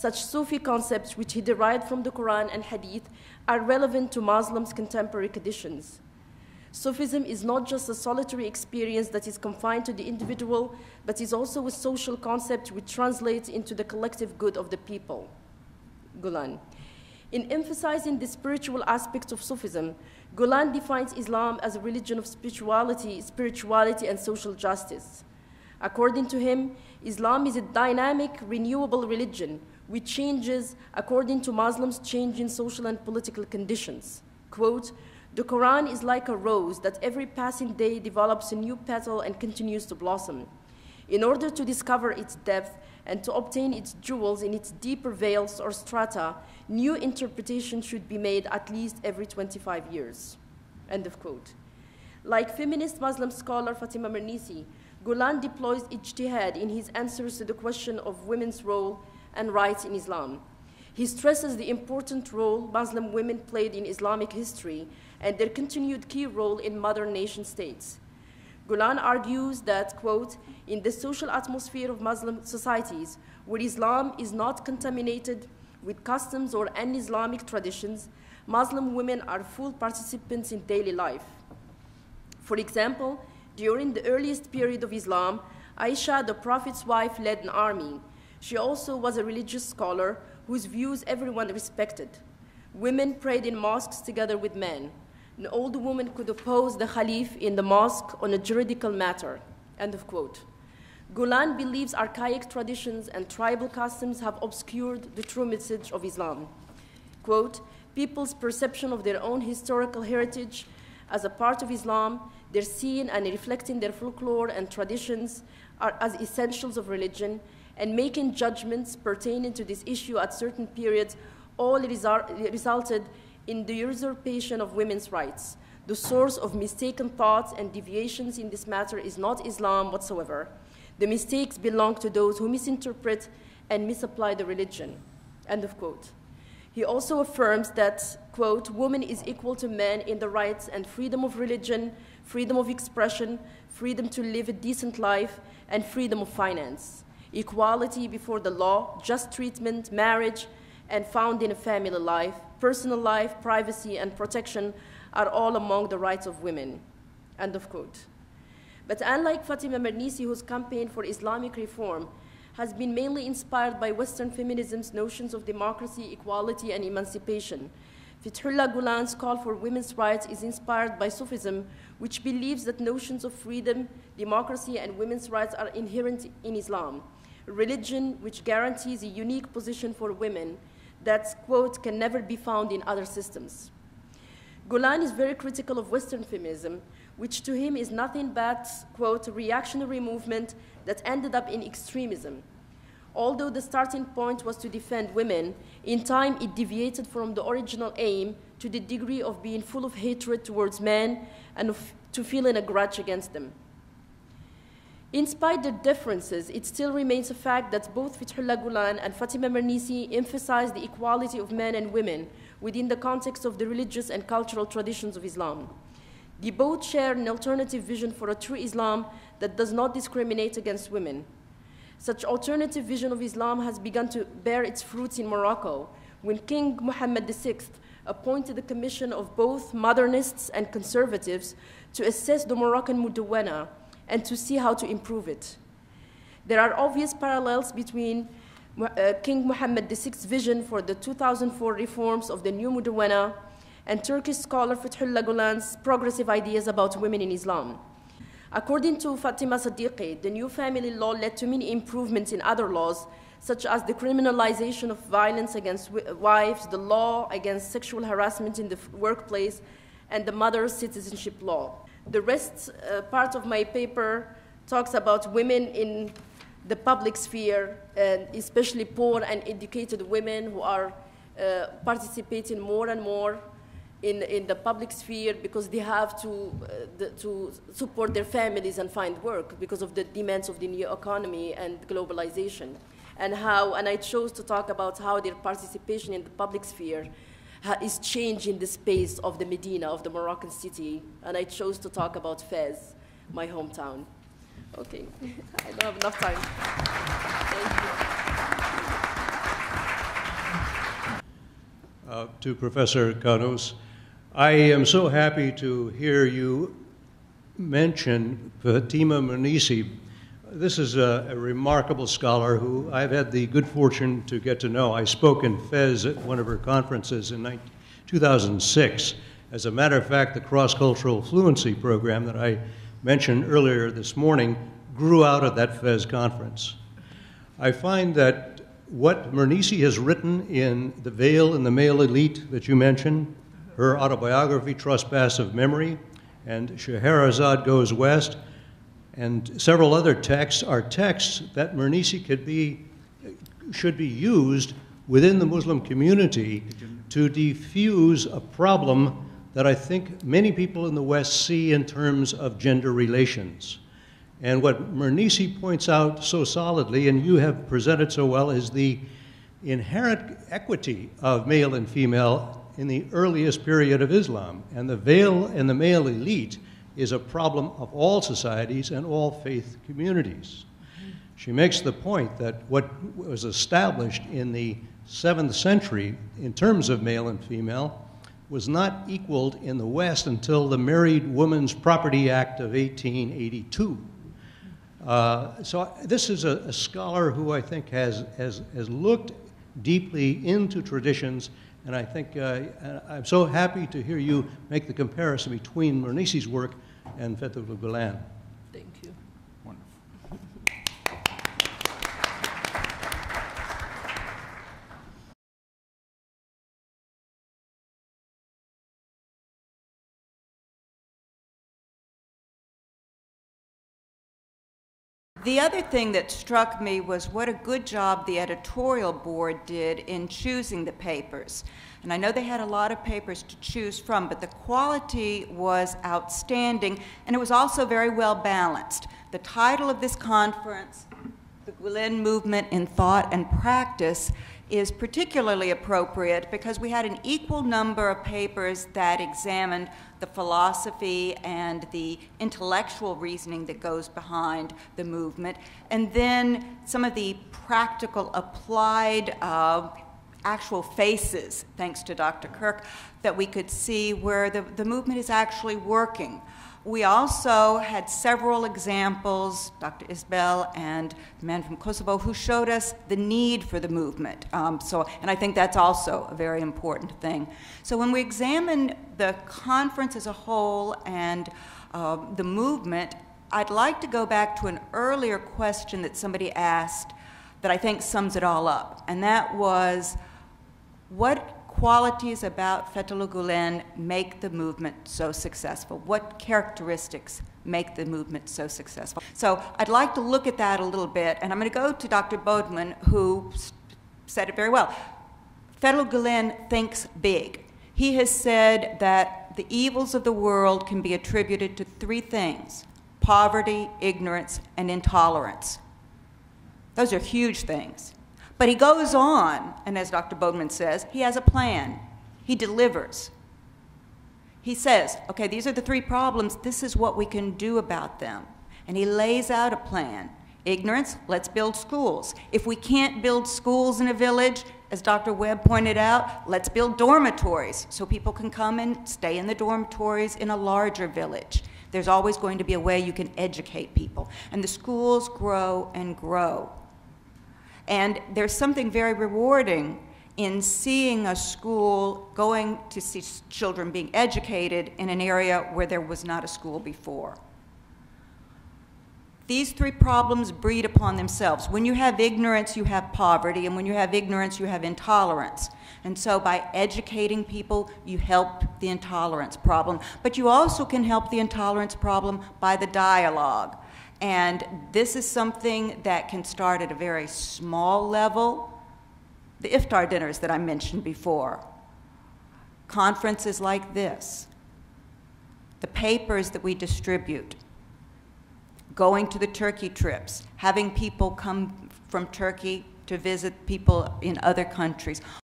such Sufi concepts which he derived from the Quran and Hadith are relevant to Muslims' contemporary conditions. Sufism is not just a solitary experience that is confined to the individual, but is also a social concept which translates into the collective good of the people. Gülen. In emphasizing the spiritual aspects of Sufism, Gülen defines Islam as a religion of spirituality and social justice. According to him, Islam is a dynamic, renewable religion which changes according to Muslims' changing social and political conditions. Quote, "The Quran is like a rose that every passing day develops a new petal and continues to blossom. In order to discover its depth and to obtain its jewels in its deeper veils or strata, new interpretations should be made at least every 25 years." End of quote. Like feminist Muslim scholar Fatima Mernissi, Gülen deploys ijtihad in his answers to the question of women's role and rights in Islam. He stresses the important role Muslim women played in Islamic history and their continued key role in modern nation states. Gülen argues that, quote, "In the social atmosphere of Muslim societies, where Islam is not contaminated with customs or un-Islamic traditions, Muslim women are full participants in daily life. For example, during the earliest period of Islam, Aisha, the Prophet's wife, led an army. She also was a religious scholar whose views everyone respected. Women prayed in mosques together with men. An old woman could oppose the Khalif in the mosque on a juridical matter." End of quote. Gülen believes archaic traditions and tribal customs have obscured the true message of Islam. Quote, "People's perception of their own historical heritage as a part of Islam, their seeing and reflecting their folklore and traditions are as essentials of religion, and making judgments pertaining to this issue at certain periods all resulted in the usurpation of women's rights. The source of mistaken thoughts and deviations in this matter is not Islam whatsoever. The mistakes belong to those who misinterpret and misapply the religion." End of quote. He also affirms that, quote, "Woman is equal to man in the rights and freedom of religion, freedom of expression, freedom to live a decent life, and freedom of finance. Equality before the law, just treatment, marriage, and found in a family life, personal life, privacy, and protection are all among the rights of women." End of quote. But unlike Fatima Mernissi, whose campaign for Islamic reform has been mainly inspired by Western feminism's notions of democracy, equality, and emancipation, Fethullah Gülen's call for women's rights is inspired by Sufism, which believes that notions of freedom, democracy, and women's rights are inherent in Islam, a religion which guarantees a unique position for women that, quote, "can never be found in other systems." Gülen is very critical of Western feminism, which to him is nothing but, quote, "a reactionary movement that ended up in extremism. Although the starting point was to defend women, in time it deviated from the original aim to the degree of being full of hatred towards men and to feeling a grudge against them." In spite of their differences, it still remains a fact that both Fethullah Gülen and Fatima Mernissi emphasize the equality of men and women within the context of the religious and cultural traditions of Islam. They both share an alternative vision for a true Islam that does not discriminate against women. Such alternative vision of Islam has begun to bear its fruits in Morocco, when King Mohammed VI appointed a commission of both modernists and conservatives to assess the Moroccan Mudawwana and to see how to improve it. There are obvious parallels between King Mohammed VI's vision for the 2004 reforms of the new Mudawwana and Turkish scholar Fethullah Gülen's progressive ideas about women in Islam. According to Fatima Sadiqi, the new family law led to many improvements in other laws, such as the criminalization of violence against wives, the law against sexual harassment in the workplace, and the mother's citizenship law. The rest part of my paper talks about women in the public sphere, and especially poor and educated women who are participating more and more in the public sphere because they have to support their families and find work because of the demands of the new economy and globalization. And I chose to talk about how their participation in the public sphere is changing the space of the Medina, of the Moroccan city. And I chose to talk about Fez, my hometown. Okay, I don't have enough time. Thank you. to Professor Kanous. I am so happy to hear you mention Fatima Mernissi. This is a remarkable scholar who I've had the good fortune to get to know. I spoke in Fez at one of her conferences in 2006. As a matter of fact, the cross-cultural fluency program that I mentioned earlier this morning grew out of that Fez conference. I find that what Mernissi has written in The Veil and the Male Elite that you mentioned, her autobiography, Trespass of Memory, and Scheherazade Goes West, and several other texts are texts that Mernissi should be used within the Muslim community to defuse a problem that I think many people in the West see in terms of gender relations. And what Mernissi points out so solidly, and you have presented so well, is the inherent equity of male and female in the earliest period of Islam. And the veil and the male elite is a problem of all societies and all faith communities. She makes the point that what was established in the 7th century in terms of male and female was not equaled in the West until the Married Women's Property Act of 1882. So this is a scholar who I think has looked deeply into traditions, and I think I'm so happy to hear you make the comparison between Mernissi's work and Fethullah Gülen. Thank you. Wonderful. The other thing that struck me was what a good job the editorial board did in choosing the papers. And I know they had a lot of papers to choose from, but the quality was outstanding, and it was also very well balanced. The title of this conference, The Gulen Movement in Thought and Practice, is particularly appropriate because we had an equal number of papers that examined the philosophy and the intellectual reasoning that goes behind the movement, and then some of the practical applied actual faces, thanks to Dr. Kirk, that we could see where the movement is actually working. We also had several examples, Dr. Isbel and the man from Kosovo, who showed us the need for the movement. And I think that's also a very important thing. So when we examine the conference as a whole and the movement, I'd like to go back to an earlier question that somebody asked that I think sums it all up, and that was, what qualities about Fethullah Gülen make the movement so successful? What characteristics make the movement so successful? So I'd like to look at that a little bit, and I'm going to go to Dr. Bodman, who said it very well. Fethullah Gülen thinks big. He has said that the evils of the world can be attributed to 3 things: poverty, ignorance, and intolerance. Those are huge things. But he goes on, and as Dr. Bodman says, he has a plan. He delivers. He says, okay, these are the 3 problems. This is what we can do about them. And he lays out a plan. Ignorance, let's build schools. If we can't build schools in a village, as Dr. Webb pointed out, let's build dormitories so people can come and stay in the dormitories in a larger village. There's always going to be a way you can educate people. And the schools grow and grow. And there's something very rewarding in seeing a school going to see children being educated in an area where there was not a school before. These 3 problems breed upon themselves. When you have ignorance, you have poverty, and when you have ignorance, you have intolerance. And so by educating people, you help the intolerance problem. But you also can help the intolerance problem by the dialogue. And this is something that can start at a very small level. The iftar dinners that I mentioned before, conferences like this, the papers that we distribute, going to the Turkey trips, having people come from Turkey to visit people in other countries.